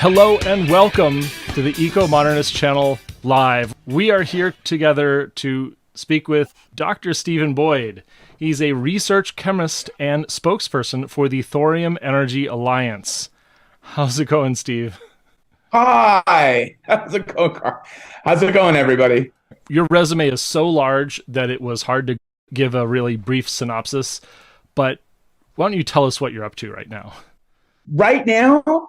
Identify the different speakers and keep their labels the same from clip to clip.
Speaker 1: Hello and welcome to the Ecomodernist channel live. We are here together to speak with Dr. Stephen Boyd. He's a research chemist and spokesperson for the Thorium Energy Alliance. How's it going, Steve?
Speaker 2: Hi. How's it going, Carl? How's it going, everybody?
Speaker 1: Your resume is so large that it was hard to give a really brief synopsis, but why don't you tell us what you're up to right now?
Speaker 2: Right now,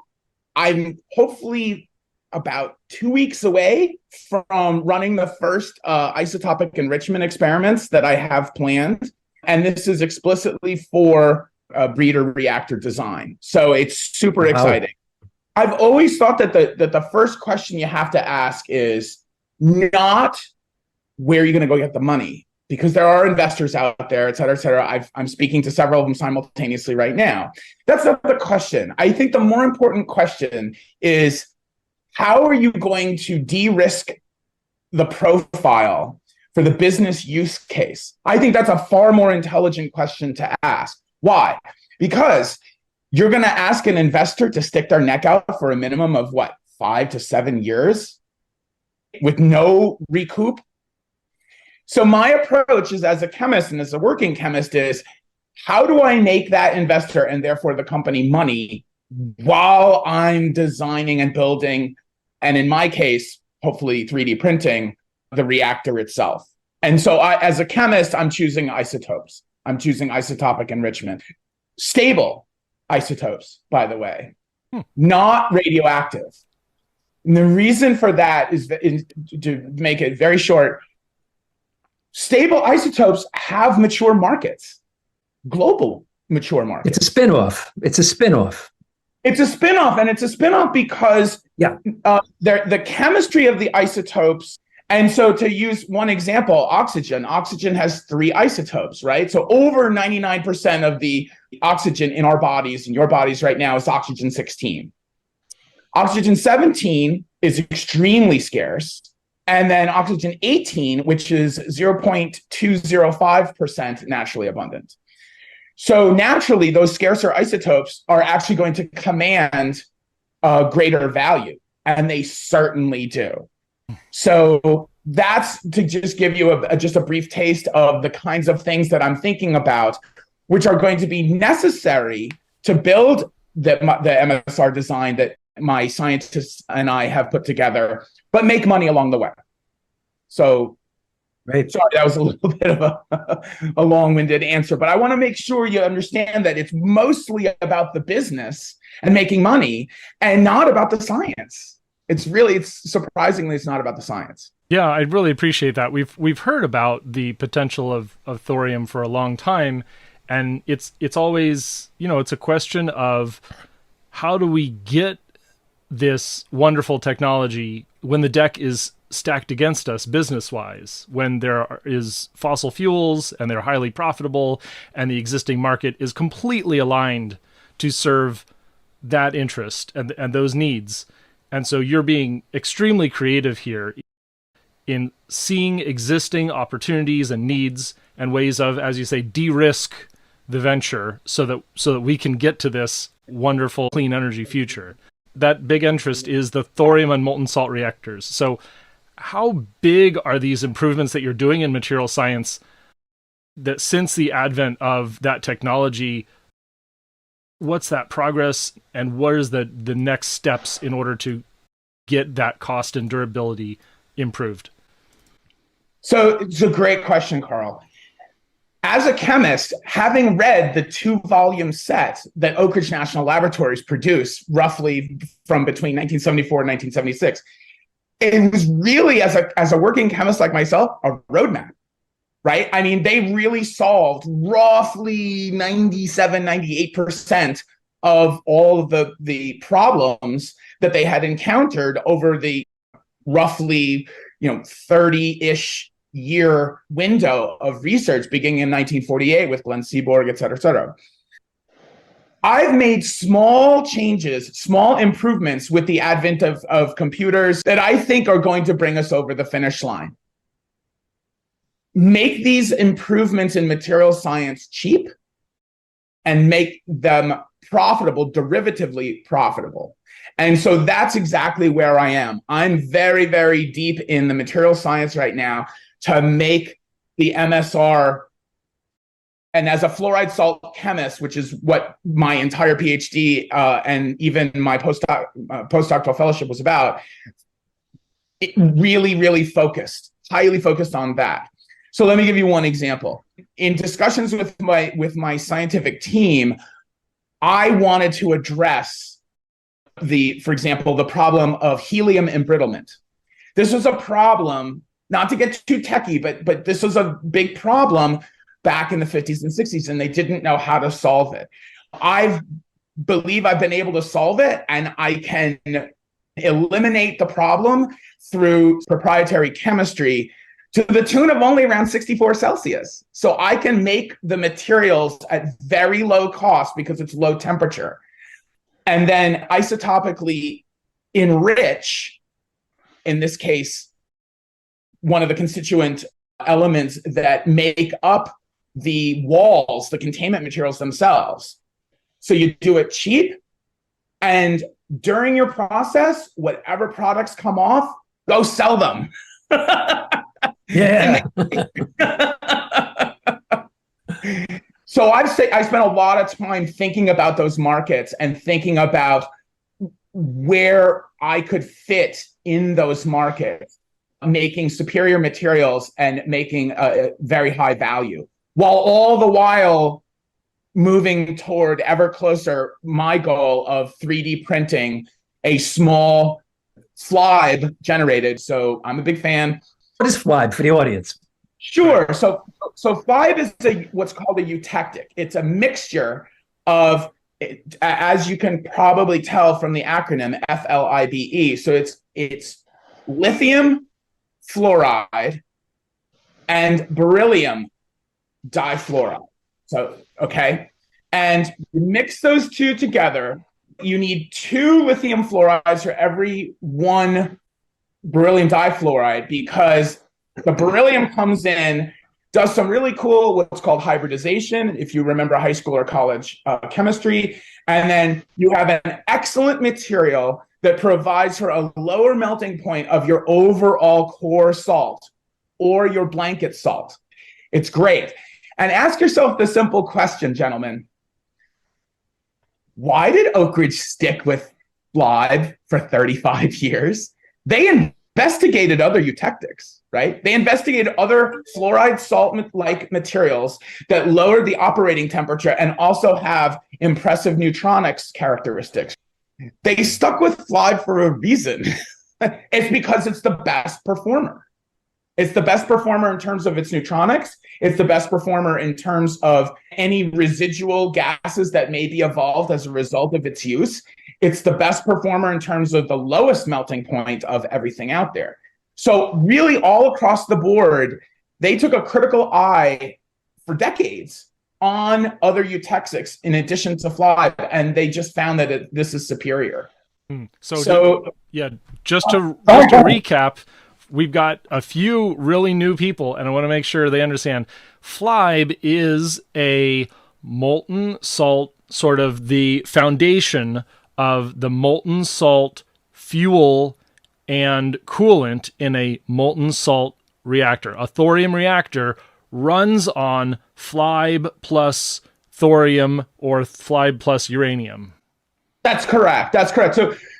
Speaker 2: I'm hopefully about 2 weeks away from running the first isotopic enrichment experiments that I have planned. And this is explicitly for breeder reactor design. So it's super exciting. I've always thought that the first question you have to ask is not where are you going to go get the money? Because there are investors out there, et cetera, et cetera. I'm speaking to several of them simultaneously right now. That's not the question. I think the more important question is, how are you going to de-risk the profile for the business use case? I think that's a far more intelligent question to ask. Why? Because you're going to ask an investor to stick their neck out for a minimum of, 5 to 7 years with no recoup? So my approach is, as a chemist and as a working chemist, is how do I make that investor and therefore the company money while I'm designing and building, and in my case, hopefully 3D printing the reactor itself. And so as a chemist, I'm choosing isotopes. I'm choosing isotopic enrichment. Stable isotopes, by the way, not radioactive. And the reason for that is to make it very short. Stable isotopes have mature markets, global mature markets.
Speaker 3: It's a spinoff. It's a spinoff.
Speaker 2: It's a spinoff, and it's a spinoff because the chemistry of the isotopes. And so, to use one example, oxygen has 3 isotopes, right? So over 99% of the oxygen in our bodies, in your bodies right now, is oxygen 16. Oxygen 17 is extremely scarce. And then oxygen 18, which is 0.205% naturally abundant. So naturally, those scarcer isotopes are actually going to command a greater value, and they certainly do. So that's to just give you just a brief taste of the kinds of things that I'm thinking about, which are going to be necessary to build the MSR design that my scientists and I have put together, but make money along the way. So,
Speaker 3: right.
Speaker 2: Sorry, that was a little bit of a long-winded answer, but I want to make sure you understand that it's mostly about the business and making money and not about the science. It's surprisingly, it's not about the science.
Speaker 1: Yeah, I really appreciate that. We've heard about the potential of thorium for a long time, and it's always, it's a question of how do we get this wonderful technology when the deck is stacked against us business-wise, when there is fossil fuels and they're highly profitable and the existing market is completely aligned to serve that interest and those needs. And so you're being extremely creative here in seeing existing opportunities and needs and ways of, as you say, de-risk the venture so that we can get to this wonderful clean energy future. That big interest is the thorium and molten salt reactors. So how big are these improvements that you're doing in material science that since the advent of that technology, what's that progress and what is the next steps in order to get that cost and durability improved?
Speaker 2: So it's a great question, Carl. As a chemist, having read the 2-volume set that Oak Ridge National Laboratories produced roughly from between 1974 and 1976, it was really, as a working chemist like myself, a roadmap, right? I mean, they really solved roughly 97, 98% of all of the problems that they had encountered over the roughly, 30-ish year window of research beginning in 1948 with Glenn Seaborg, et cetera, et cetera. I've made small changes, small improvements with the advent of computers that I think are going to bring us over the finish line. Make these improvements in material science cheap and make them profitable, derivatively profitable. And so that's exactly where I am. I'm very, very deep in the material science right now to make the MSR. And as a fluoride salt chemist, which is what my entire PhD and even my postdoctoral fellowship was about, it really, really highly focused on that. So let me give you one example. In discussions with my scientific team, I wanted to address for example, the problem of helium embrittlement. This was a problem, not to get too techie, but this was a big problem back in the 50s and 60s, and they didn't know how to solve it. I believe I've been able to solve it, and I can eliminate the problem through proprietary chemistry to the tune of only around 64 Celsius. So I can make the materials at very low cost because it's low temperature, and then isotopically enrich, in this case, one of the constituent elements that make up the walls, the containment materials themselves. So you do it cheap, and during your process, whatever products come off, go sell them.
Speaker 3: Yeah.
Speaker 2: So I spent a lot of time thinking about those markets and thinking about where I could fit in those markets, making superior materials and making a very high value, while all the while moving toward ever closer my goal of 3D printing a small FLiBe generated. So I'm a big fan.
Speaker 3: What is FLiBe for the audience?
Speaker 2: Sure. So FLiBe is what's called a eutectic. It's a mixture of, as you can probably tell from the acronym FLiBe. So it's lithium fluoride and beryllium difluoride. So, okay. And you mix those two together. You need 2 lithium fluorides for every 1 beryllium difluoride, because the beryllium comes in, does some really cool what's called hybridization, if you remember high school or college chemistry. And then you have an excellent material that provides for a lower melting point of your overall core salt or your blanket salt. It's great. And ask yourself the simple question, gentlemen. Why did Oak Ridge stick with FLiBe for 35 years? They investigated other eutectics, right? They investigated other fluoride salt-like materials that lowered the operating temperature and also have impressive neutronics characteristics. They stuck with FLiBe for a reason. It's because it's the best performer. It's the best performer in terms of its neutronics. It's the best performer in terms of any residual gases that may be evolved as a result of its use. It's the best performer in terms of the lowest melting point of everything out there. So really all across the board, they took a critical eye for decades on other eutectics in addition to FLiBe, and they just found that this is superior.
Speaker 1: Just to recap, we've got a few really new people, and I want to make sure they understand. FLiBe is a molten salt, sort of the foundation of the molten salt fuel and coolant in a molten salt reactor. A thorium reactor runs on FLiBe plus thorium or FLiBe plus uranium.
Speaker 2: That's correct.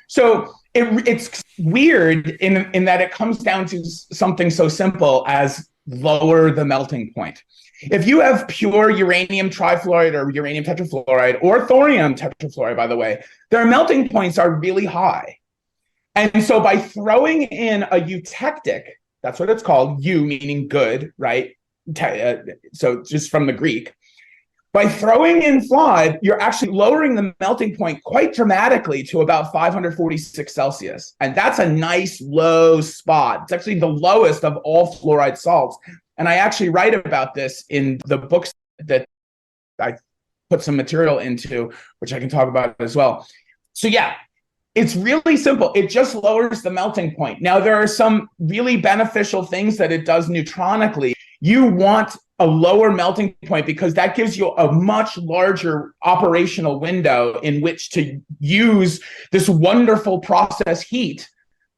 Speaker 2: So it's weird in that it comes down to something so simple as lower the melting point. If you have pure uranium trifluoride or uranium tetrafluoride or thorium tetrafluoride, by the way, their melting points are really high. And so by throwing in a eutectic, that's what it's called, eu meaning good, right? So just from the Greek, by throwing in FLiBe, you're actually lowering the melting point quite dramatically to about 546 Celsius. And that's a nice low spot. It's actually the lowest of all fluoride salts. And I actually write about this in the books that I put some material into, which I can talk about as well. So yeah, it's really simple. It just lowers the melting point. Now, there are some really beneficial things that it does neutronically. You want a lower melting point because that gives you a much larger operational window in which to use this wonderful process heat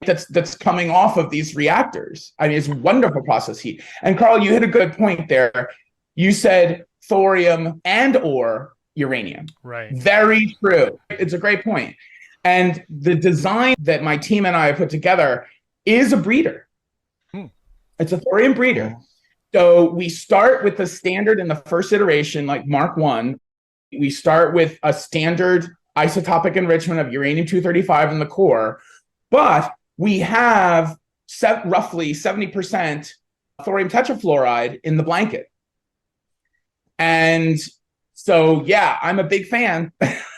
Speaker 2: that's coming off of these reactors. I mean, it's wonderful process heat. And Carl, you hit a good point there. You said thorium and or uranium.
Speaker 1: Right.
Speaker 2: Very true. It's a great point. And the design that my team and I have put together is a breeder. It's a thorium breeder. So we start with the standard in the first iteration, like Mark 1. We start with a standard isotopic enrichment of uranium-235 in the core, but we have roughly 70% thorium tetrafluoride in the blanket. And so, yeah, I'm a big fan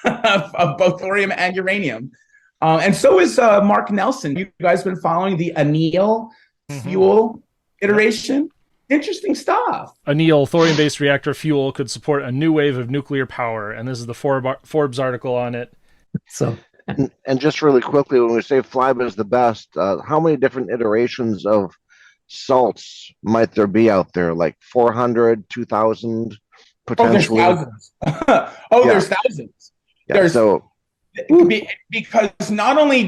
Speaker 2: of both thorium and uranium. And so is Mark Nelson. You guys been following the anneal fuel iteration? Interesting stuff.
Speaker 1: Anneal thorium-based reactor fuel could support a new wave of nuclear power, and this is the Forbes article on it.
Speaker 3: So,
Speaker 4: and just really quickly, when we say FLiBe is the best, how many different iterations of salts might there be out there? Like 400, 2,000 potentially?
Speaker 2: Oh, there's thousands. There's thousands.
Speaker 4: Yeah,
Speaker 2: there's
Speaker 4: so
Speaker 2: because not only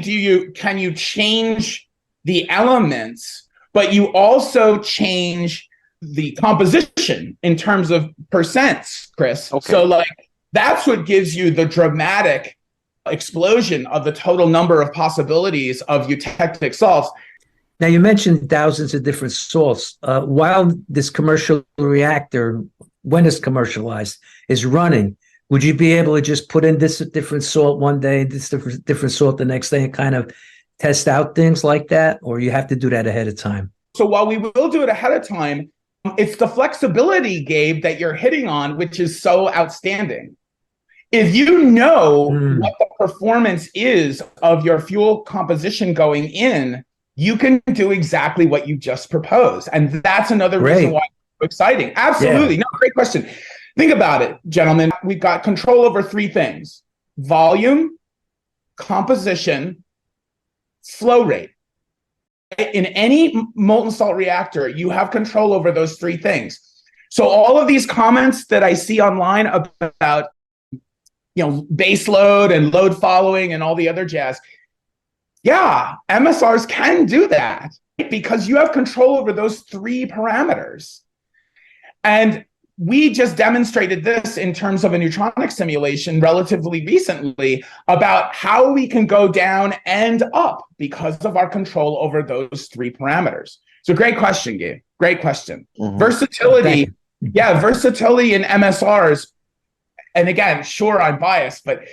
Speaker 2: can you change the elements, but you also change the composition in terms of percents, Chris.
Speaker 4: Okay.
Speaker 2: So like that's what gives you the dramatic explosion of the total number of possibilities of eutectic salts.
Speaker 3: now you mentioned thousands of different salts. While this commercial reactor, when it's commercialized, is running, would you be able to just put in this different salt one day, this different salt the next day, and kind of test out things like that? Or you have to do that ahead of time?
Speaker 2: So while we will do it ahead of time, it's the flexibility, Gabe, that you're hitting on, which is so outstanding. If you know what the performance is of your fuel composition going in, you can do exactly what you just proposed. And that's another reason why it's so exciting. Absolutely. No, great question. Think about it, gentlemen. We've got control over three things: volume, composition, flow rate. In any molten salt reactor, you have control over those three things. So all of these comments that I see online about, base load and load following and all the other jazz, yeah, MSRs can do that because you have control over those three parameters. And we just demonstrated this in terms of a neutronic simulation relatively recently about how we can go down and up because of our control over those three parameters. So great question, Gabe. Great question. Versatility. Yeah, versatility in MSRs. And again, sure, I'm biased, but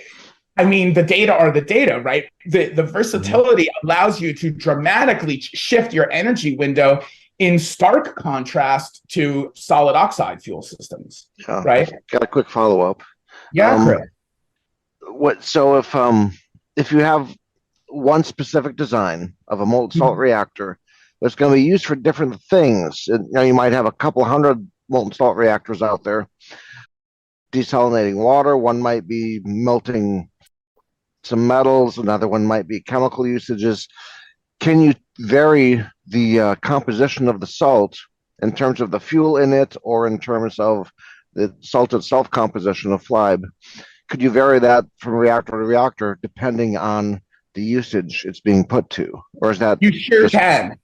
Speaker 2: I mean, the data are the data, right? The versatility allows you to dramatically shift your energy window in stark contrast to solid oxide fuel systems, right?
Speaker 4: Got a quick follow-up.
Speaker 2: Yeah,
Speaker 4: So if you have one specific design of a molten salt reactor that's going to be used for different things, you might have a couple hundred molten salt reactors out there desalinating water. One might be melting some metals. Another one might be chemical usages. Can you vary the composition of the salt in terms of the fuel in it or in terms of the salt itself composition of FLiBe? Could you vary that from reactor to reactor depending on the usage it's being put to? Or is that...
Speaker 2: You sure can.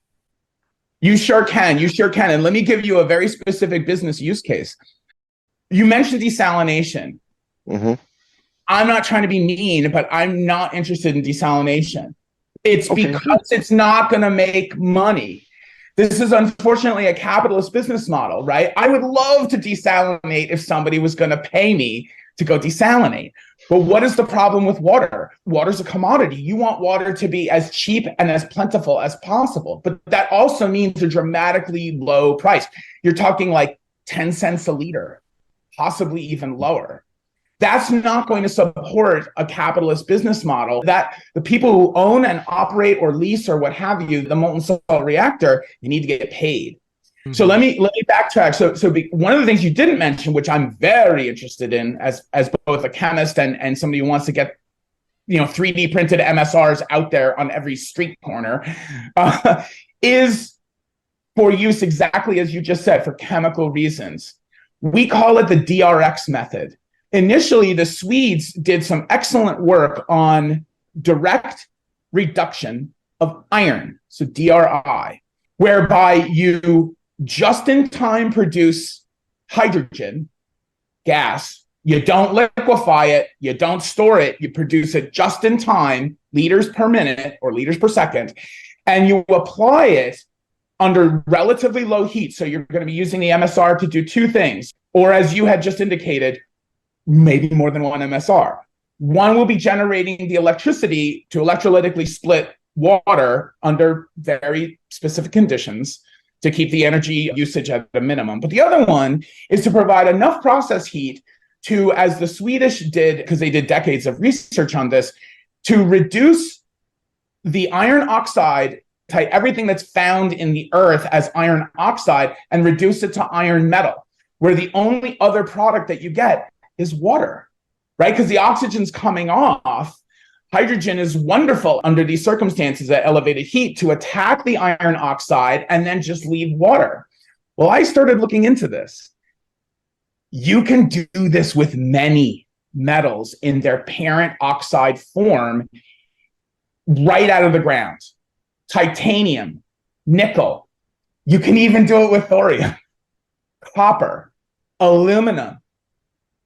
Speaker 2: You sure can. You sure can. And let me give you a very specific business use case. You mentioned desalination. I'm not trying to be mean, but I'm not interested in desalination. It's because it's not going to make money. This is unfortunately a capitalist business model, right? I would love to desalinate if somebody was going to pay me to go desalinate. But what is the problem with water? Water's a commodity. You want water to be as cheap and as plentiful as possible. But that also means a dramatically low price. You're talking like 10 cents a liter, possibly even lower. That's not going to support a capitalist business model. That the people who own and operate or lease or what have you, the molten salt reactor, you need to get paid. So let me backtrack. So one of the things you didn't mention, which I'm very interested in as both a chemist and somebody who wants to get 3D printed MSRs out there on every street corner, is for use exactly as you just said, for chemical reasons. We call it the DRX method. Initially, the Swedes did some excellent work on direct reduction of iron, so DRI, whereby you just in time produce hydrogen gas. You don't liquefy it, you don't store it, you produce it just in time, liters per minute or liters per second, and you apply it under relatively low heat. So you're going to be using the MSR to do two things, or as you had just indicated, maybe more than one MSR. One will be generating the electricity to electrolytically split water under very specific conditions to keep the energy usage at a minimum. But the other one is to provide enough process heat to, as the Swedish did, because they did decades of research on this, to reduce the iron oxide, everything that's found in the earth as iron oxide, and reduce it to iron metal, where the only other product that you get is water, right? Because the oxygen's coming off. Hydrogen is wonderful under these circumstances at elevated heat to attack the iron oxide and then just leave water. Well, I started looking into this. You can do this with many metals in their parent oxide form right out of the ground. Titanium, nickel. You can even do it with thorium, copper, aluminum.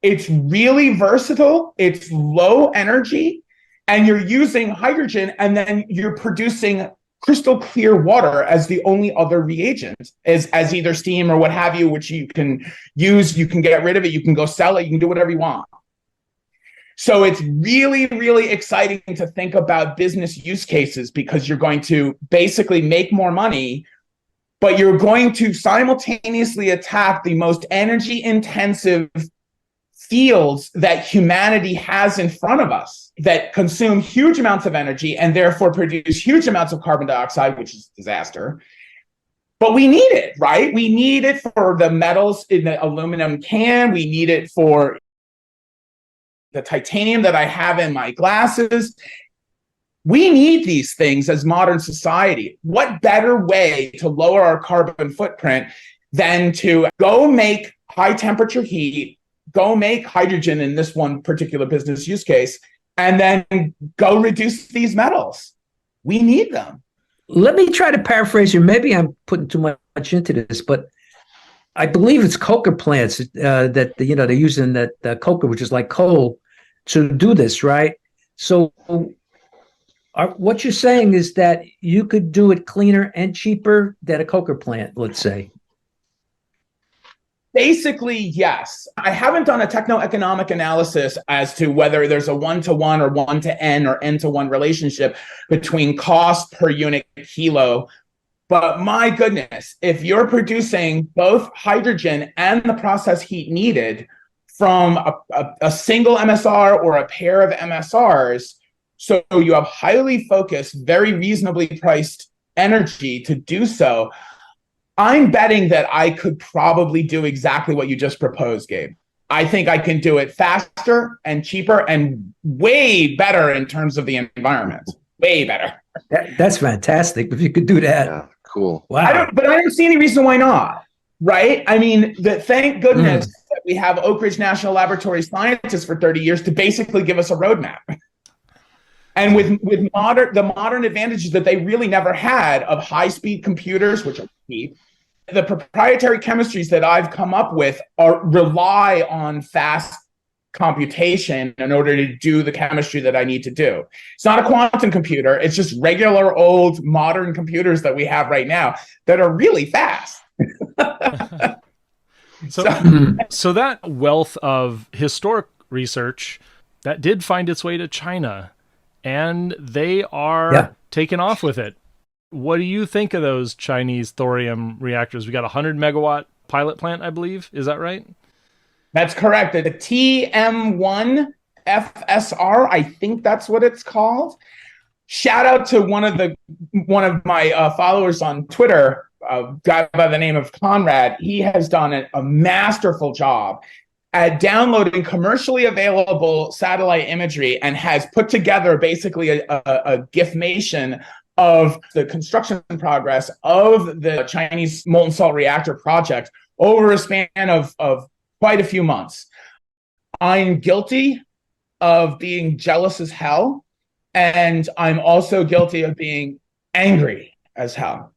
Speaker 2: It's really versatile. It's low energy, and you're using hydrogen, and then you're producing crystal clear water as the only other reagent, as either steam or what have you, which you can use, you can get rid of it, you can go sell it, you can do whatever you want. So it's really, really exciting to think about business use cases, because you're going to basically make more money, but you're going to simultaneously attack the most energy intensive fields that humanity has in front of us that consume huge amounts of energy and therefore produce huge amounts of carbon dioxide, which is a disaster. But we need it, right? We need it for the metals in the aluminum can. We need it for the titanium that I have in my glasses. We need these things as modern society. What better way to lower our carbon footprint than to go make high temperature heat, go make hydrogen in this one particular business use case, and then go reduce these metals. We need them.
Speaker 3: Let me try to paraphrase you. Maybe I'm putting too much into this, but I believe it's coker plants that they're using that coker, which is like coal, to do this, right? So what you're saying is that you could do it cleaner and cheaper than a coker plant, let's say.
Speaker 2: Basically, yes. I haven't done a techno-economic analysis as to whether there's a 1-to-1 or 1-to-n or n-to-1 relationship between cost per unit kilo. But my goodness, if you're producing both hydrogen and the process heat needed from a single MSR or a pair of MSRs, so you have highly focused, very reasonably priced energy to do so, I'm betting that I could probably do exactly what you just proposed, Gabe. I think I can do it faster and cheaper and way better in terms of the environment. Way better.
Speaker 3: That's fantastic. If you could do that.
Speaker 4: Yeah, cool.
Speaker 3: Wow.
Speaker 2: But I don't see any reason why not, right? I mean, thank goodness that we have Oak Ridge National Laboratory scientists for 30 years to basically give us a roadmap. And with the modern advantages that they really never had of high-speed computers, which are cheap, the proprietary chemistries that I've come up with rely on fast computation in order to do the chemistry that I need to do. It's not a quantum computer. It's just regular old modern computers that we have right now that are really fast.
Speaker 1: So that wealth of historic research that did find its way to China, and they are taking off with it. What do you think of those Chinese thorium reactors? We got a 100 megawatt pilot plant, I believe. Is that right?
Speaker 2: That's correct. The TM1 FSR, I think that's what it's called. Shout out to one of my followers on Twitter, a guy by the name of Conrad. He has done a masterful job at downloading commercially available satellite imagery and has put together basically a GIFmation of the construction progress of the Chinese molten salt reactor project over a span of quite a few months. I'm guilty of being jealous as hell, and I'm also guilty of being angry as hell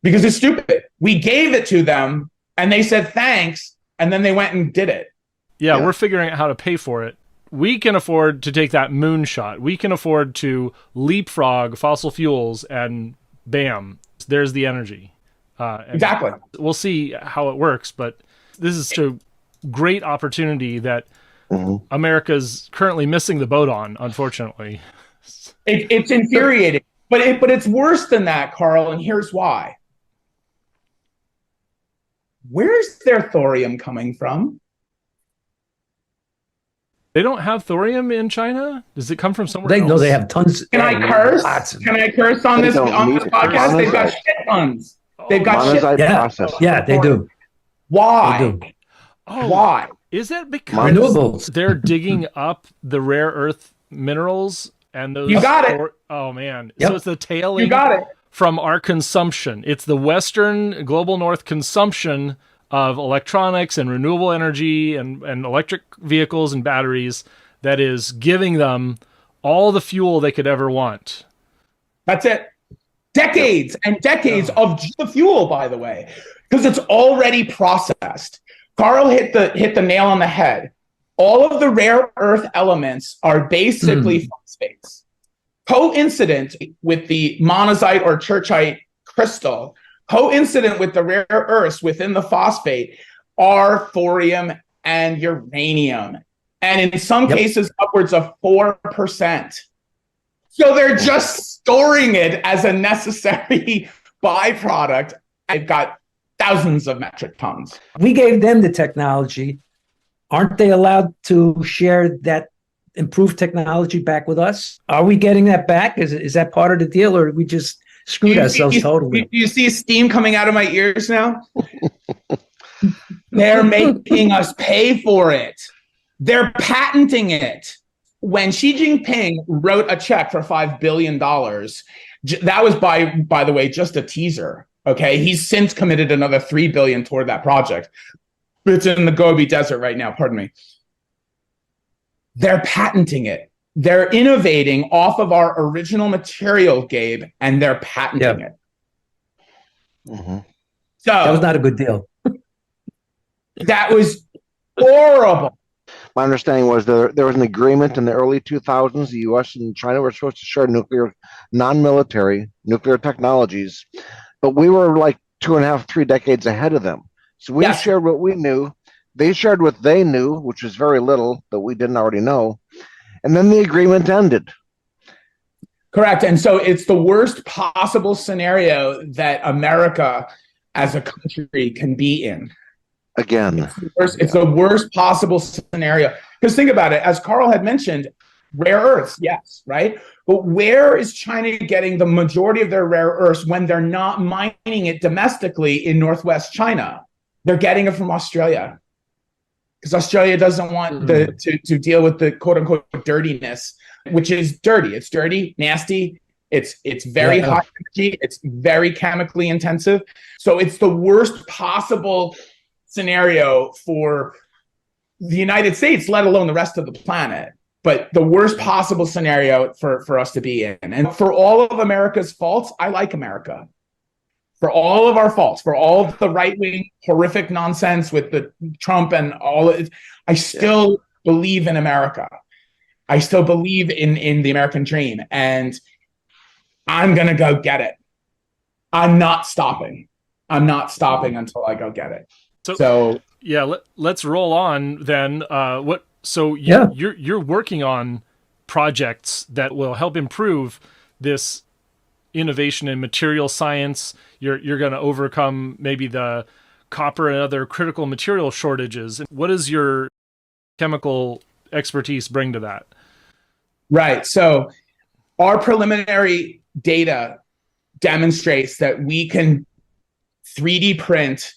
Speaker 2: because it's stupid. We gave it to them and they said thanks, and then they went and did it.
Speaker 1: Yeah, we're figuring out how to pay for it. We can afford to take that moonshot. We can afford to leapfrog fossil fuels, and bam, there's the energy.
Speaker 2: Exactly.
Speaker 1: We'll see how it works, but this is a great opportunity that America's currently missing the boat on, unfortunately.
Speaker 2: It's infuriating, but it's worse than that, Carl, and here's why. Where's their thorium coming from?
Speaker 1: They don't have thorium in China? Does it come from somewhere else?
Speaker 3: No, they have tons.
Speaker 2: Can I curse? Can I curse on this podcast? They've got shit tons. They've got shit.
Speaker 4: Process.
Speaker 3: Yeah, they do.
Speaker 2: Why?
Speaker 3: They do.
Speaker 1: Oh,
Speaker 2: why?
Speaker 1: Is it because
Speaker 3: renewables?
Speaker 1: They're digging up the rare earth minerals and those?
Speaker 2: You got it.
Speaker 1: Oh man!
Speaker 3: Yep.
Speaker 1: So it's the tailing.
Speaker 2: You got it.
Speaker 1: From our consumption. It's the Western global North consumption of electronics and renewable energy and electric vehicles and batteries that is giving them all the fuel they could ever want.
Speaker 2: That's it. Decades and decades of the fuel, by the way, because it's already processed. Carl hit the nail on the head. All of the rare earth elements are basically phosphates. Coincident with the monazite or churchite crystal, coincident with the rare earths within the phosphate are thorium and uranium. And in some cases, upwards of 4%. So they're just storing it as a necessary byproduct. They've got thousands of metric tons.
Speaker 3: We gave them the technology. Aren't they allowed to share that improved technology back with us? Are we getting that back? Is that part of the deal, or we just screwed ourselves totally?
Speaker 2: Do you see steam coming out of my ears now? They're making us pay for it. They're patenting it. When Xi Jinping wrote a check for $5 billion, that was, by the way, just a teaser. Okay, he's since committed another $3 billion toward that project. It's in the Gobi Desert right now. Pardon me. They're patenting it. They're innovating off of our original material, Gabe, and they're patenting it.
Speaker 3: So that was not a good deal.
Speaker 2: That was horrible.
Speaker 4: My understanding was there was an agreement in the early 2000s. The U.S. and China were supposed to share non-military nuclear technologies, but we were like 2.5, 3 decades ahead of them. So we shared what we knew. They shared what they knew, which was very little that we didn't already know. And then the agreement ended.
Speaker 2: Correct. And so it's the worst possible scenario that America as a country can be in.
Speaker 4: Again.
Speaker 2: It's the worst possible scenario. Because think about it, as Carl had mentioned, rare earths, yes, right? But where is China getting the majority of their rare earths when they're not mining it domestically in Northwest China? They're getting it from Australia. Because Australia doesn't want to deal with the quote unquote dirtiness, which is dirty. It's dirty, nasty. It's very high energy. It's very chemically intensive. So it's the worst possible scenario for the United States, let alone the rest of the planet. But the worst possible scenario for us to be in. And for all of America's faults, I like America. For all of our faults, for all of the right-wing horrific nonsense with the Trump and all of it, I still believe in America. I still believe in the American dream. And I'm going to go get it. I'm not stopping. I'm not stopping until I go get it. So
Speaker 1: yeah, let's roll on then. You're working on projects that will help improve this innovation in material science. You're going to overcome maybe the copper and other critical material shortages. What does your chemical expertise bring to that?
Speaker 2: Right. So our preliminary data demonstrates that we can 3D print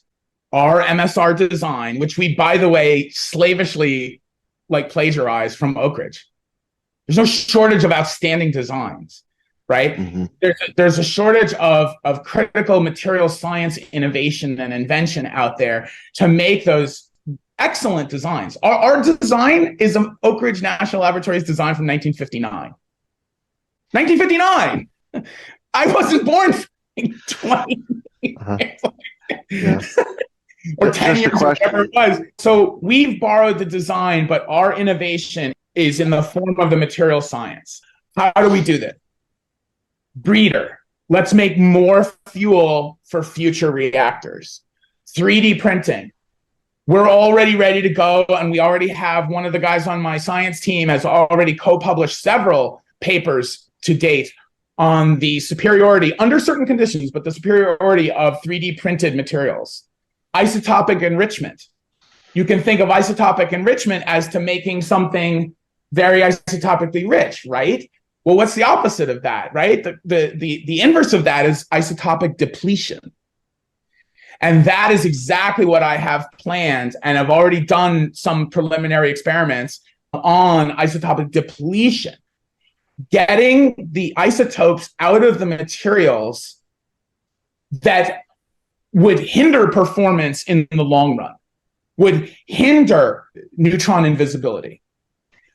Speaker 2: our MSR design, which we, by the way, slavishly plagiarized from Oak Ridge. There's no shortage of outstanding designs, right?
Speaker 4: Mhm.
Speaker 2: There's a shortage of critical material science innovation and invention out there to make those excellent designs. Our design is Oak Ridge National Laboratory's design from 1959. 1959! I wasn't born in 20.
Speaker 4: Uh-huh. Yeah.
Speaker 2: Or 10
Speaker 4: Just a
Speaker 2: years, or whatever it was. So we've borrowed the design, but our innovation is in the form of the material science. How do we do that? Breeder. Let's make more fuel for future reactors. 3D printing. We're already ready to go, and we already have one of the guys on my science team has already co-published several papers to date on the superiority, under certain conditions, but the superiority of 3D printed materials. Isotopic enrichment. You can think of isotopic enrichment as to making something very isotopically rich, right? Well, what's the opposite of that, right? The inverse of that is isotopic depletion. And that is exactly what I have planned, and I've already done some preliminary experiments on isotopic depletion. Getting the isotopes out of the materials that would hinder performance in the long run, would hinder neutron invisibility,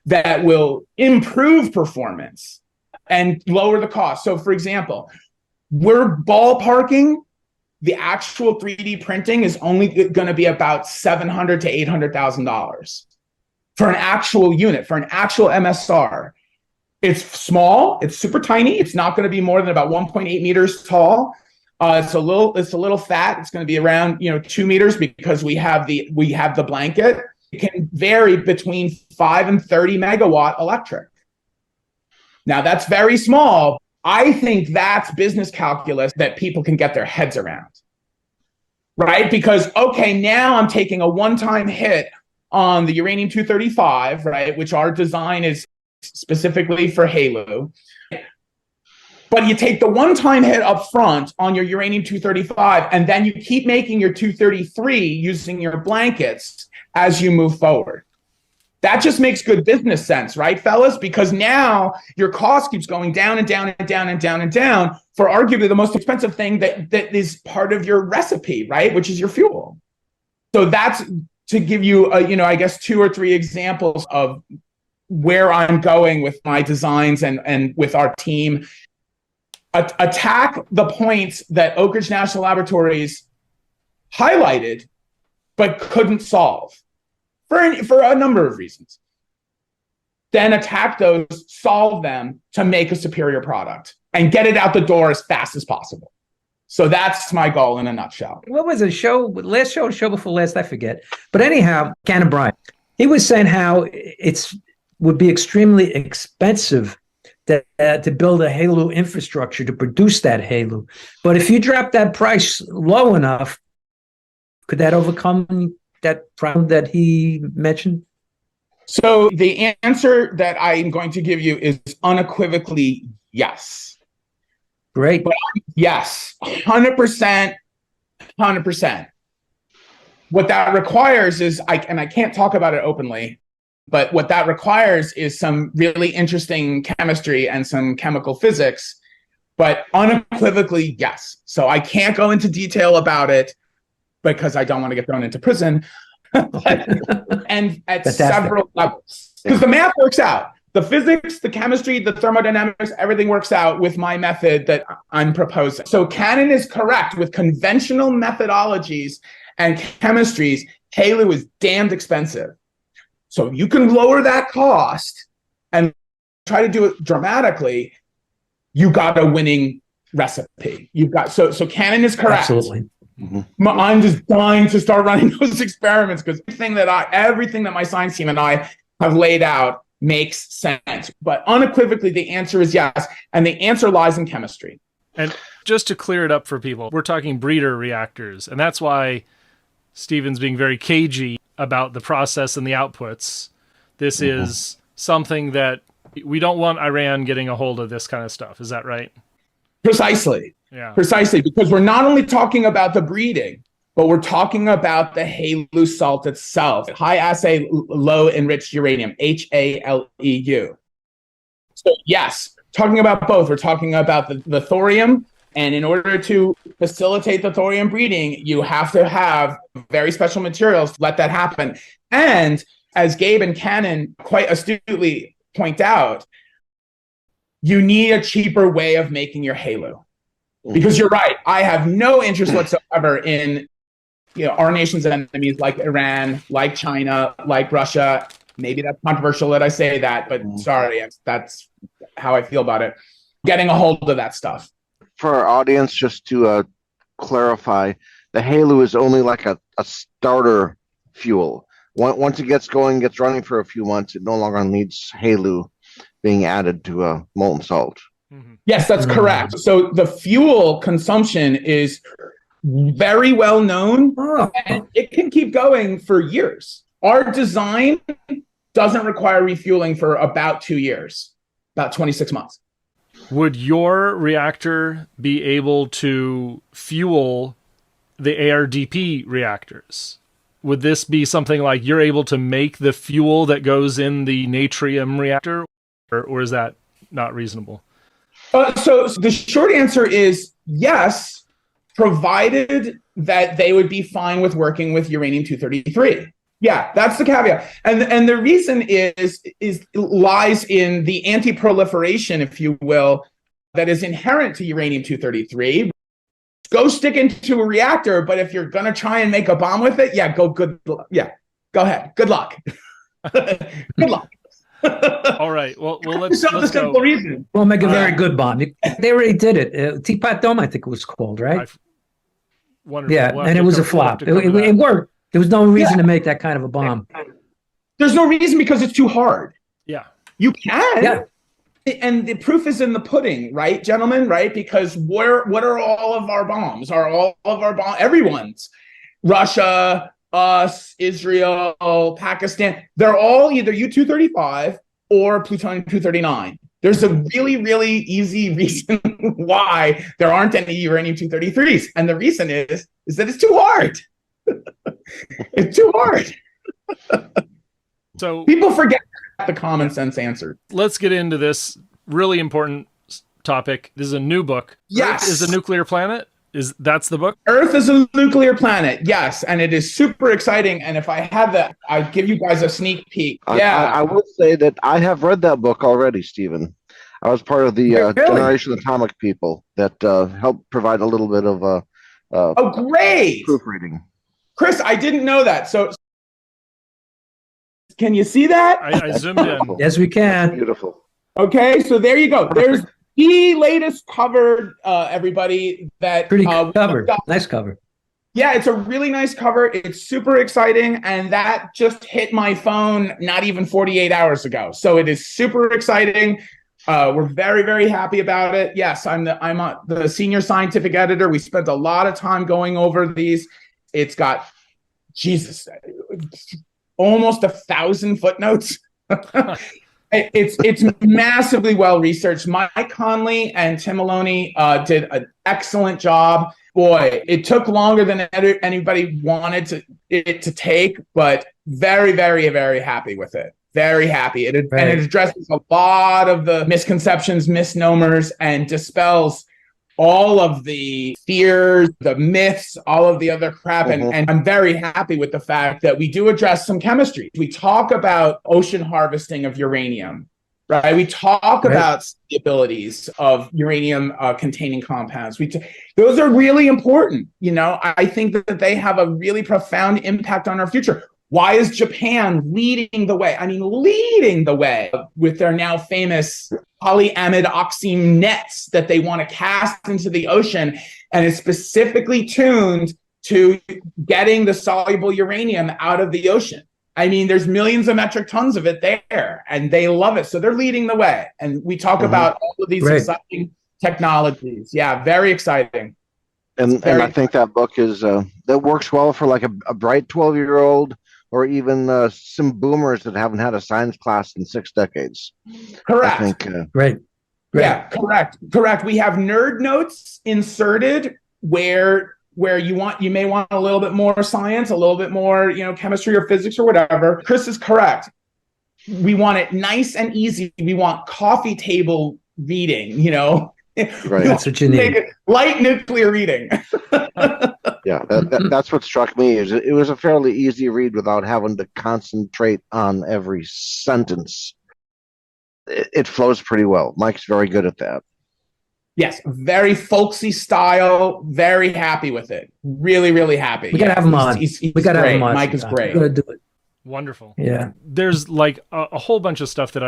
Speaker 2: that will improve performance and lower the cost. So for example, we're ballparking the actual 3D printing is only going to be about $700,000 to $800,000 for an actual unit, for an actual MSR. It's small, it's super tiny. It's not going to be more than about 1.8 meters tall. It's a little fat. It's going to be around 2 meters because we have the blanket. It can vary between 5 and 30 megawatt electric. Now that's very small. I think that's business calculus that people can get their heads around, right? Because, okay, now I'm taking a one-time hit on the uranium-235, right, which our design is specifically for HALEU. But you take the one-time hit up front on your uranium-235, and then you keep making your 233 using your blankets as you move forward. That just makes good business sense, right, fellas? Because now your cost keeps going down and down and down and down and down for arguably the most expensive thing that is part of your recipe, right, which is your fuel. So that's to give you, I guess, 2 or 3 examples of where I'm going with my designs and with our team. Attack the points that Oak Ridge National Laboratories highlighted but couldn't solve. For a number of reasons. Then attack those, solve them to make a superior product and get it out the door as fast as possible. So that's my goal in a nutshell.
Speaker 3: What was the show before last? I forget. But anyhow, Ken O'Brien, he was saying how would be extremely expensive to build a HALEU infrastructure to produce that HALEU. But if you drop that price low enough, could that overcome that problem that he mentioned?
Speaker 2: So the answer that I'm going to give you is unequivocally yes.
Speaker 3: Great.
Speaker 2: But yes, 100%, 100%. What that requires is, I can't talk about it openly, but what that requires is some really interesting chemistry and some chemical physics, but unequivocally yes. So I can't go into detail about it, because I don't want to get thrown into prison, and at several levels. Because the math works out. The physics, the chemistry, the thermodynamics, everything works out with my method that I'm proposing. So Cannon is correct. With conventional methodologies and chemistries, HALEU is damned expensive. So you can lower that cost and try to do it dramatically. You got a winning recipe. You've got so Cannon is correct.
Speaker 3: Absolutely.
Speaker 2: Mm-hmm. I'm just dying to start running those experiments because everything that my science team and I have laid out makes sense. But unequivocally, the answer is yes. And the answer lies in chemistry.
Speaker 1: And just to clear it up for people, we're talking breeder reactors. And that's why Stephen's being very cagey about the process and the outputs. This is something that we don't want Iran getting a hold of this kind of stuff. Is that right?
Speaker 2: Precisely.
Speaker 1: Yeah.
Speaker 2: Precisely, because we're not only talking about the breeding, but we're talking about the HALEU salt itself, high assay low enriched uranium, HALEU. So yes, talking about both. We're talking about the thorium, and in order to facilitate the thorium breeding, you have to have very special materials to let that happen. And as Gabe and Cannon quite astutely point out, you need a cheaper way of making your HALEU. Because you're right, I have no interest whatsoever in our nation's enemies like Iran, like China, like Russia. Maybe that's controversial that I say that, but sorry, that's how I feel about it. Getting a hold of that stuff.
Speaker 4: For our audience, just to clarify, the HALEU is only like a starter fuel. Once it gets going, gets running for a few months, it no longer needs HALEU being added to a molten salt.
Speaker 2: Yes, that's correct. So the fuel consumption is very well known, and it can keep going for years. Our design doesn't require refueling for about 2 years, about 26 months.
Speaker 1: Would your reactor be able to fuel the ARDP reactors? Would this be something like you're able to make the fuel that goes in the natrium reactor, or is that not reasonable?
Speaker 2: So the short answer is yes, provided that they would be fine with working with uranium-233. Yeah, that's the caveat. And the reason lies in the anti-proliferation, if you will, that is inherent to uranium-233. Go stick into a reactor, but if you're going to try and make a bomb with it, go ahead. Good luck. Good luck.
Speaker 1: All right. Well, let's
Speaker 2: simple
Speaker 1: go.
Speaker 2: Reason.
Speaker 3: We'll make a very good bomb. They already did it. Teapot Dome, I think it was called, right?
Speaker 1: Wonderful.
Speaker 3: Yeah, and it was a flop. It worked. There was no reason to make that kind of a bomb.
Speaker 2: There's no reason because it's too hard.
Speaker 1: Yeah.
Speaker 2: You can.
Speaker 3: Yeah.
Speaker 2: And the proof is in the pudding, right, gentlemen? Right? Because what are all of our bombs? Are all of our bombs everyone's? Russia, us, Israel, Pakistan. They're all either U-235 or plutonium-239. There's a really, really easy reason why there aren't any uranium-233s. And the reason is that it's too hard. It's too hard.
Speaker 1: So
Speaker 2: people forget the common sense answer.
Speaker 1: Let's get into this really important topic. This is a new book.
Speaker 2: Yes.
Speaker 1: Earth is a nuclear planet. That's the book?
Speaker 2: Earth is a nuclear planet. Yes. And it is super exciting. And if I had that, I'd give you guys a sneak peek.
Speaker 4: I will say that I have read that book already, Stephen. I was part of the Generation Atomic people that helped provide a little bit of
Speaker 2: great
Speaker 4: proofreading.
Speaker 2: Chris, I didn't know that. So can you see that?
Speaker 1: I zoomed in.
Speaker 3: Yes, we can.
Speaker 4: Beautiful.
Speaker 2: Okay, so there you go. There's the latest cover, everybody. That
Speaker 3: Pretty cover. Nice cover.
Speaker 2: Yeah, it's a really nice cover. It's super exciting, and that just hit my phone not even 48 hours ago. So it is super exciting. We're very, very happy about it. Yes, I'm the senior scientific editor. We spent a lot of time going over these. It's got, almost 1,000 footnotes. It's massively well researched. Mike Conley and Tim Maloney did an excellent job. Boy, it took longer than anybody wanted it to take, but very, very, very happy with it. Very happy. And it addresses a lot of the misconceptions, misnomers, and dispels all of the fears, the myths, all of the other crap. And I'm very happy with the fact that we do address some chemistry. We talk about ocean harvesting of uranium, right? We talk about the abilities of uranium containing compounds. Those are really important. I think that they have a really profound impact on our future. Why is Japan leading the way? Leading the way with their now famous polyamide oxime nets that they want to cast into the ocean. And it's specifically tuned to getting the soluble uranium out of the ocean. There's millions of metric tons of it there, and they love it. So they're leading the way. And we talk about all of these exciting technologies. Yeah, very exciting.
Speaker 4: And I think that book is that works well for like a bright 12-year-old or even some boomers that haven't had a science class in 6 decades.
Speaker 2: Correct.
Speaker 4: I think,
Speaker 3: Great.
Speaker 2: Yeah, correct. We have nerd notes inserted where you may want a little bit more science, a little bit more, chemistry or physics or whatever. Chris is correct. We want it nice and easy. We want coffee table reading, you know.
Speaker 4: Right.
Speaker 3: That's what you need.
Speaker 2: Light nuclear reading.
Speaker 4: Yeah, that's what struck me. Is it was a fairly easy read without having to concentrate on every sentence. It flows pretty well. Mike's very good at that.
Speaker 2: Yes, very folksy style. Very happy with it. Really, really happy.
Speaker 3: We gotta have him on.
Speaker 2: He's
Speaker 3: We gotta have
Speaker 2: great.
Speaker 3: him on.
Speaker 2: Mike is
Speaker 3: sometime.
Speaker 2: great.
Speaker 3: We gotta do it.
Speaker 1: Wonderful.
Speaker 3: Yeah.
Speaker 1: There's like a whole bunch of stuff that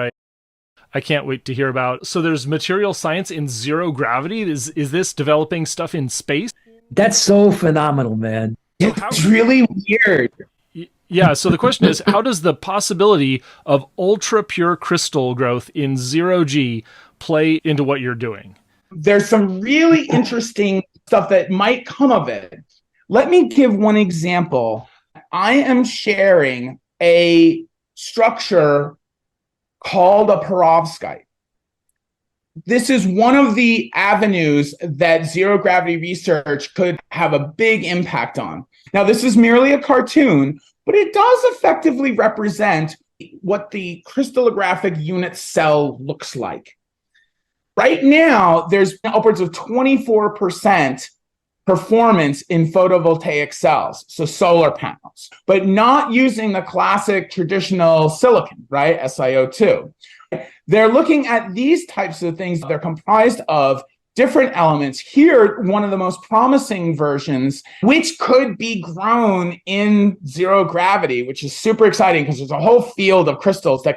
Speaker 1: I can't wait to hear about. So there's material science in zero gravity. Is this developing stuff in space?
Speaker 3: That's so phenomenal, man.
Speaker 1: So
Speaker 2: It's really weird.
Speaker 1: Yeah, so the question is, how does the possibility of ultra pure crystal growth in zero G play into what you're doing?
Speaker 2: There's some really interesting stuff that might come of it. Let me give one example. I am sharing a structure called a perovskite. This is one of the avenues that zero gravity research could have a big impact on. Now, this is merely a cartoon, but it does effectively represent what the crystallographic unit cell looks like. Right now, there's upwards of 24% performance in photovoltaic cells, so solar panels, but not using the classic traditional silicon, right, SiO2. They're looking at these types of things. They're comprised of different elements. Here, one of the most promising versions, which could be grown in zero gravity, which is super exciting because there's a whole field of crystals that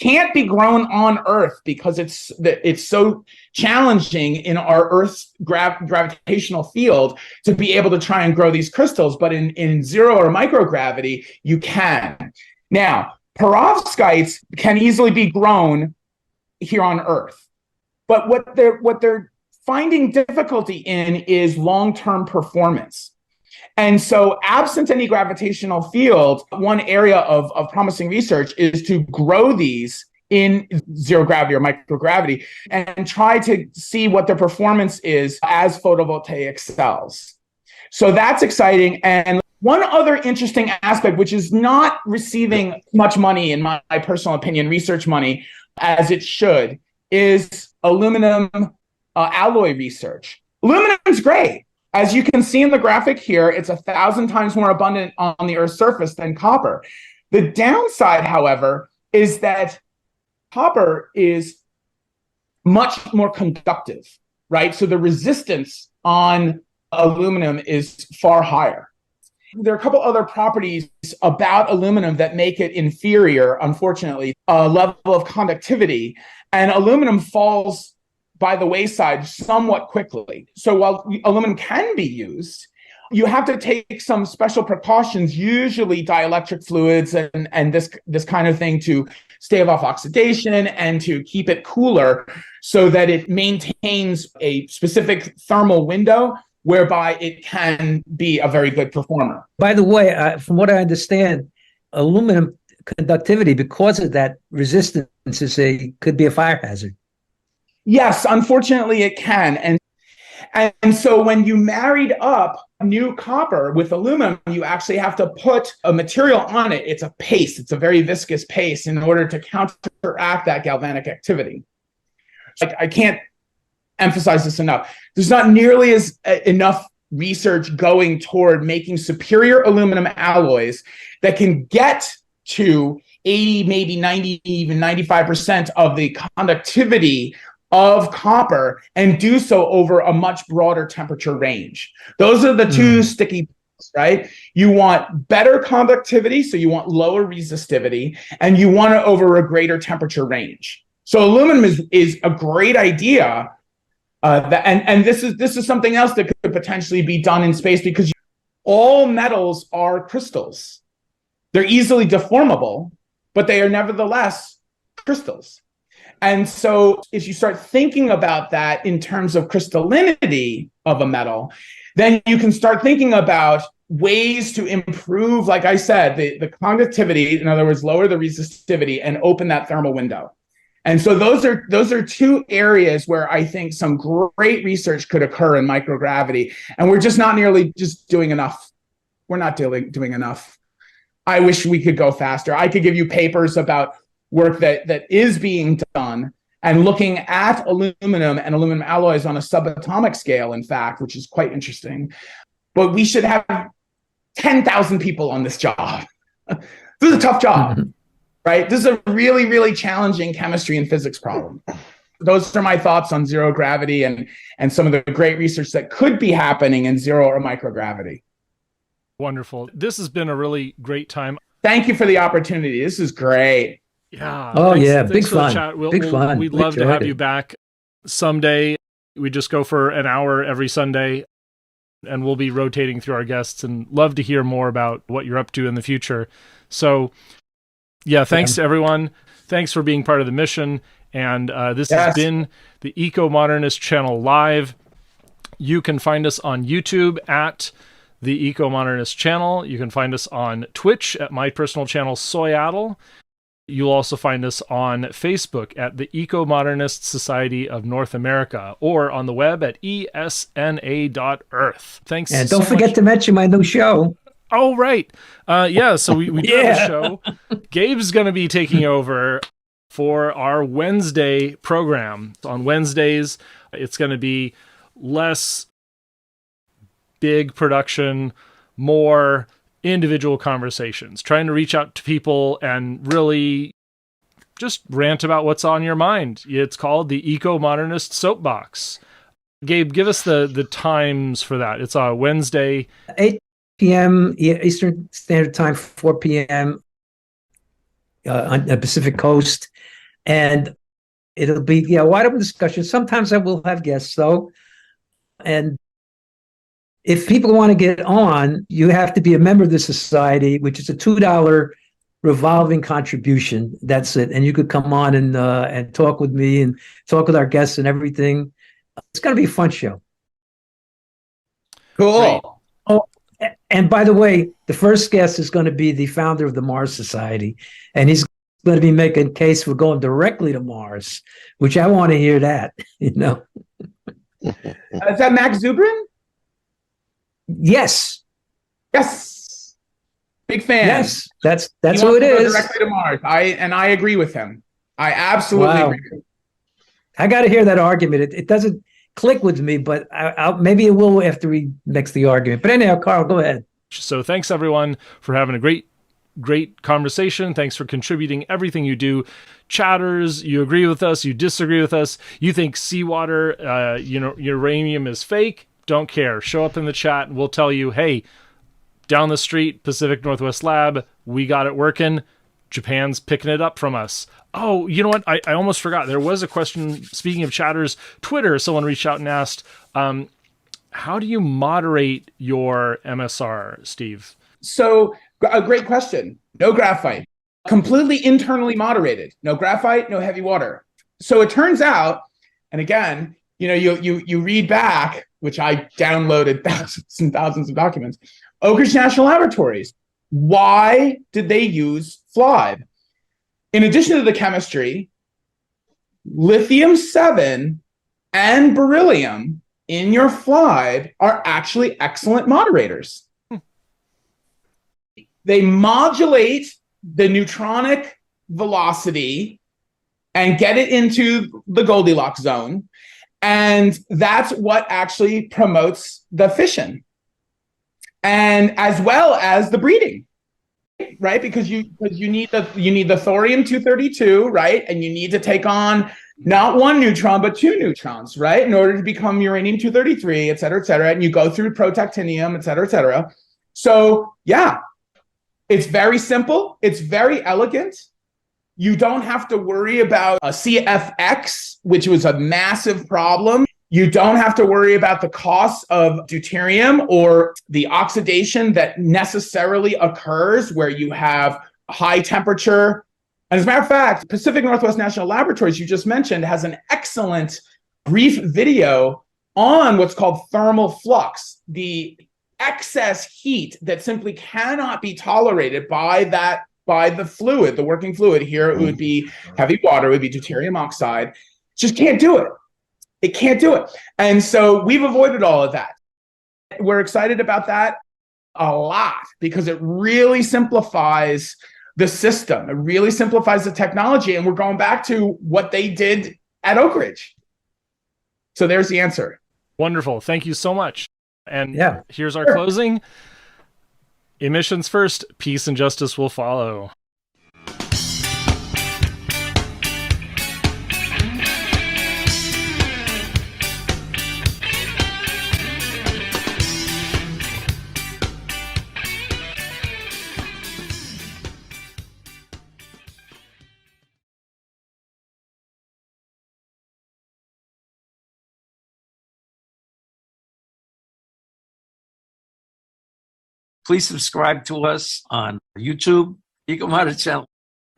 Speaker 2: can't be grown on Earth because it's so challenging in our Earth's gravitational field to be able to try and grow these crystals. But in zero or microgravity, you can. Now, perovskites can easily be grown here on Earth. But what they're finding difficulty in is long-term performance. And so absent any gravitational field, one area of promising research is to grow these in zero gravity or microgravity and try to see what their performance is as photovoltaic cells. So that's exciting. And one other interesting aspect, which is not receiving much money, in my personal opinion, research money, as it should, is aluminum alloy research. Aluminum is great. As you can see in the graphic here, it's 1,000 times more abundant on the Earth's surface than copper. The downside, however, is that copper is much more conductive, right? So the resistance on aluminum is far higher. There are a couple other properties about aluminum that make it inferior, unfortunately, a level of conductivity. And aluminum falls by the wayside somewhat quickly. So while aluminum can be used, you have to take some special precautions, usually dielectric fluids and this kind of thing, to stave off oxidation and to keep it cooler so that it maintains a specific thermal window whereby it can be a very good performer.
Speaker 3: By the way, from what I understand, aluminum conductivity, because of that resistance, could be a fire hazard.
Speaker 2: Yes, unfortunately it can. And so when you married up new copper with aluminum, you actually have to put a material on it. It's a paste. It's a very viscous paste in order to counteract that galvanic activity. I can't emphasize this enough. There's not nearly enough research going toward making superior aluminum alloys that can get to 80, maybe 90, even 95% of the conductivity of copper and do so over a much broader temperature range. Those are the two sticky points, right? You want better conductivity, so you want lower resistivity, and you want it over a greater temperature range. So aluminum is a great idea. And this is something else that could potentially be done in space, because all metals are crystals. They're easily deformable, but they are nevertheless crystals. And so if you start thinking about that in terms of crystallinity of a metal, then you can start thinking about ways to improve, like I said, the conductivity, in other words, lower the resistivity and open that thermal window. And so those are two areas where I think some great research could occur in microgravity. And we're just not nearly just doing enough. We're not doing enough. I wish we could go faster. I could give you papers about work that is being done, and looking at aluminum and aluminum alloys on a subatomic scale, in fact, which is quite interesting. But we should have 10,000 people on this job. This is a tough job, right? This is a really, really challenging chemistry and physics problem. Those are my thoughts on zero gravity and some of the great research that could be happening in zero or microgravity.
Speaker 1: Wonderful. This has been a really great time.
Speaker 2: Thank you for the opportunity. This is great.
Speaker 1: Yeah.
Speaker 3: Oh, yeah.
Speaker 1: Thanks
Speaker 3: Big
Speaker 1: for the
Speaker 3: fun.
Speaker 1: chat.
Speaker 3: Big fun.
Speaker 1: We'd
Speaker 3: We
Speaker 1: love to have
Speaker 3: enjoyed
Speaker 1: you
Speaker 3: it.
Speaker 1: back someday. We just go for an hour every Sunday, and we'll be rotating through our guests, and love to hear more about what you're up to in the future. So, yeah, thanks to everyone. Thanks for being part of the mission. And this has been the Ecomodernist channel live. You can find us on YouTube at the Ecomodernist channel. You can find us on Twitch at my personal channel, Soyaddle. You'll also find us on Facebook at the Ecomodernist Society of North America, or on the web at esna.earth. Thanks.
Speaker 3: And don't forget to mention my new show.
Speaker 1: Oh, right. Yeah, so we do have a show. Gabe's going to be taking over for our Wednesday program. On Wednesdays, it's going to be less big production, more individual conversations, trying to reach out to people and really just rant about what's on your mind. It's called the Ecomodernist Soapbox. Gabe, give us the times for that. It's on Wednesday.
Speaker 3: 8 p.m. Eastern Standard Time, 4 p.m. On the Pacific Coast. And it'll be, wide open discussion. Sometimes I will have guests, though. And if people want to get on, you have to be a member of the society, which is a $2 revolving contribution. That's it. And you could come on and talk with me and talk with our guests and everything. It's going to be a fun show.
Speaker 2: Cool.
Speaker 1: Great.
Speaker 3: Oh, and by the way, the first guest is going to be the founder of the Mars Society, and he's going to be making a case for going directly to Mars, which I want to hear that,
Speaker 2: Is that Max Zubrin?
Speaker 3: Yes.
Speaker 2: Yes. Big fan.
Speaker 3: Yes. That's
Speaker 2: He
Speaker 3: who
Speaker 2: wants
Speaker 3: it
Speaker 2: to go
Speaker 3: is.
Speaker 2: directly to Mars. I agree with him. I absolutely
Speaker 3: Wow.
Speaker 2: agree.
Speaker 3: I got to hear that argument. It doesn't click with me, but maybe it will after he makes the argument. But anyhow, Carl, go ahead.
Speaker 1: So thanks everyone for having a great conversation. Thanks for contributing everything you do. Chatters, you agree with us, you disagree with us, you think seawater, uranium is fake. Don't care. Show up in the chat and we'll tell you, hey, down the street, Pacific Northwest Lab, we got it working. Japan's picking it up from us. Oh, you know what? I almost forgot. There was a question, speaking of chatters, Twitter, someone reached out and asked, how do you moderate your MSR, Steve?
Speaker 2: So, a great question. No graphite. Completely internally moderated. No graphite, no heavy water. So it turns out, and again, you read back, which I downloaded thousands and thousands of documents, Oak Ridge National Laboratories. Why did they use FLiBe? In addition to the chemistry, lithium-7 and beryllium in your FLiBe are actually excellent moderators. They modulate the neutronic velocity and get it into the Goldilocks zone. And that's what actually promotes the fission. And as well as the breeding, right? Because you need the thorium 232, right? And you need to take on not one neutron, but two neutrons, right? In order to become uranium 233, et cetera, et cetera. And you go through protactinium, et cetera, et cetera. So yeah, it's very simple. It's very elegant. You don't have to worry about a CFX, which was a massive problem. You don't have to worry about the cost of deuterium or the oxidation that necessarily occurs where you have high temperature. And as a matter of fact, Pacific Northwest National Laboratories, you just mentioned, has an excellent brief video on what's called thermal flux, the excess heat that simply cannot be tolerated by the fluid, the working fluid. Here it would be heavy water, it would be deuterium oxide. Just can't do it. It can't do it. And so we've avoided all of that. We're excited about that a lot because it really simplifies the system. It really simplifies the technology. And we're going back to what they did at Oak Ridge. So there's the answer.
Speaker 1: Wonderful. Thank you so much. And
Speaker 3: Yeah.
Speaker 1: here's our closing. Emissions first, peace and justice will follow.
Speaker 5: Please subscribe to us on YouTube, Ecomodernist channel.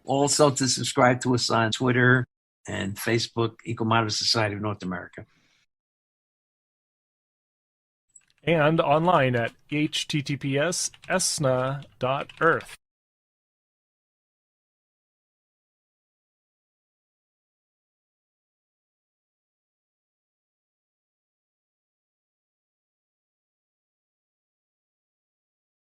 Speaker 5: Also to subscribe to us on Twitter and Facebook, Ecomodernist Society of North America.
Speaker 1: And online at https://esna.earth.